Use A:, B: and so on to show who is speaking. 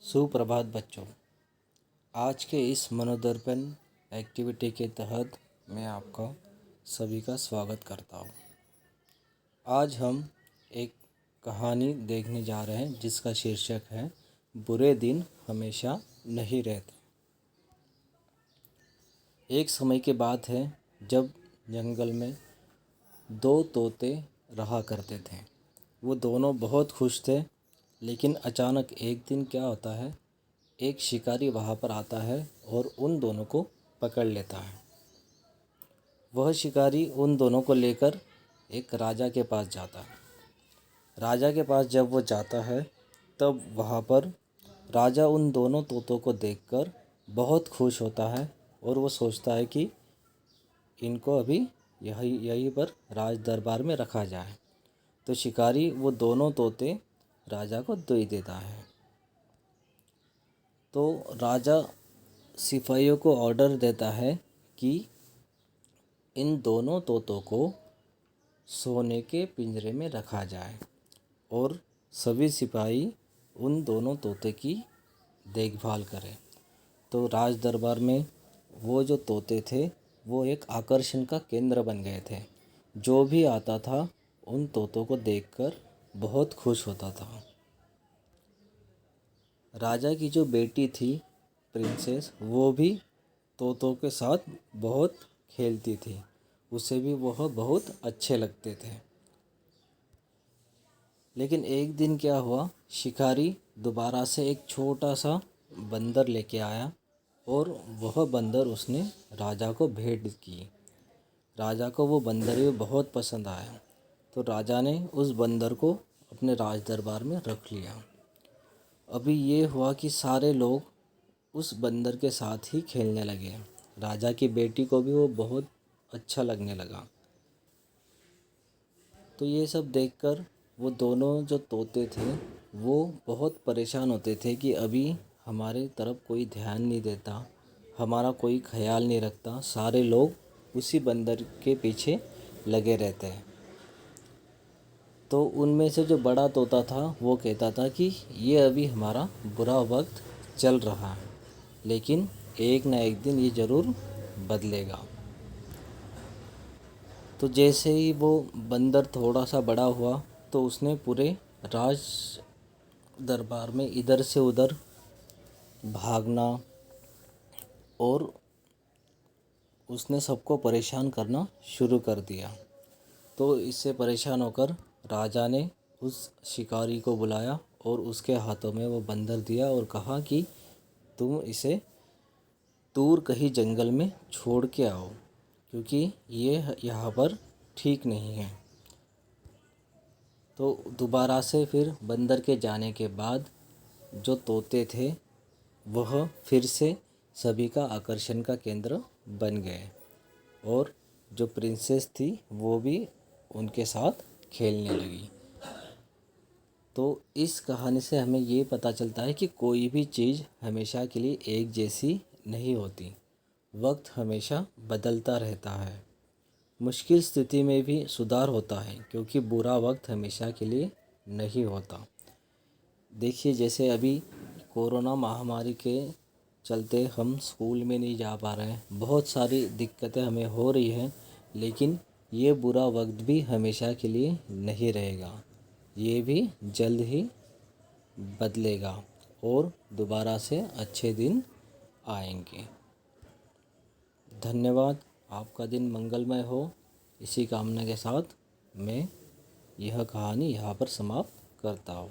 A: सुप्रभात बच्चों। आज के इस मनोदर्पण एक्टिविटी के तहत मैं आपका सभी का स्वागत करता हूँ। आज हम एक कहानी देखने जा रहे हैं जिसका शीर्षक है बुरे दिन हमेशा नहीं रहते। एक समय की बात है जब जंगल में दो तोते रहा करते थे। वो दोनों बहुत खुश थे, लेकिन अचानक एक दिन क्या होता है, एक शिकारी वहाँ पर आता है और उन दोनों को पकड़ लेता है। वह शिकारी उन दोनों को लेकर एक राजा के पास जाता है। राजा के पास जब वो जाता है तब वहाँ पर राजा उन दोनों तोतों को देखकर बहुत खुश होता है और वो सोचता है कि इनको अभी यहीं पर राज दरबार में रखा जाए। तो शिकारी वो दोनों तोते राजा को दे देता है। तो राजा सिपाहियों को ऑर्डर देता है कि इन दोनों तोतों को सोने के पिंजरे में रखा जाए और सभी सिपाही उन दोनों तोते की देखभाल करें। तो राज दरबार में वो जो तोते थे वो एक आकर्षण का केंद्र बन गए थे। जो भी आता था उन तोतों को देखकर बहुत खुश होता था। राजा की जो बेटी थी प्रिंसेस, वो भी तोतों के साथ बहुत खेलती थी। उसे भी वह बहुत अच्छे लगते थे। लेकिन एक दिन क्या हुआ, शिकारी दोबारा से एक छोटा सा बंदर लेके आया और वह बंदर उसने राजा को भेंट की। राजा को वो बंदर भी बहुत पसंद आया। तो राजा ने उस बंदर को अपने राज दरबार में रख लिया। अभी ये हुआ कि सारे लोग उस बंदर के साथ ही खेलने लगे। राजा की बेटी को भी वो बहुत अच्छा लगने लगा। तो ये सब देखकर वो दोनों जो तोते थे वो बहुत परेशान होते थे कि अभी हमारे तरफ कोई ध्यान नहीं देता, हमारा कोई ख्याल नहीं रखता। सारे लोग उसी बंदर के पीछे लगे रहते हैं। तो उनमें से जो बड़ा तोता था वो कहता था कि ये अभी हमारा बुरा वक्त चल रहा है, लेकिन एक ना एक दिन ये ज़रूर बदलेगा। तो जैसे ही वो बंदर थोड़ा सा बड़ा हुआ तो उसने पूरे राज दरबार में इधर से उधर भागना और उसने सबको परेशान करना शुरू कर दिया। तो इससे परेशान होकर राजा ने उस शिकारी को बुलाया और उसके हाथों में वो बंदर दिया और कहा कि तुम इसे दूर कहीं जंगल में छोड़ के आओ, क्योंकि ये यहाँ पर ठीक नहीं है। तो दोबारा से फिर बंदर के जाने के बाद जो तोते थे वह फिर से सभी का आकर्षण का केंद्र बन गए और जो प्रिंसेस थी वो भी उनके साथ खेलने लगी। तो इस कहानी से हमें ये पता चलता है कि कोई भी चीज़ हमेशा के लिए एक जैसी नहीं होती। वक्त हमेशा बदलता रहता है। मुश्किल स्थिति में भी सुधार होता है, क्योंकि बुरा वक्त हमेशा के लिए नहीं होता। देखिए, जैसे अभी कोरोना महामारी के चलते हम स्कूल में नहीं जा पा रहे हैं, बहुत सारी दिक्कतें हमें हो रही हैं, लेकिन ये बुरा वक्त भी हमेशा के लिए नहीं रहेगा। ये भी जल्द ही बदलेगा और दोबारा से अच्छे दिन आएंगे। धन्यवाद। आपका दिन मंगलमय हो। इसी कामना के साथ मैं यह कहानी यहाँ पर समाप्त करता हूँ।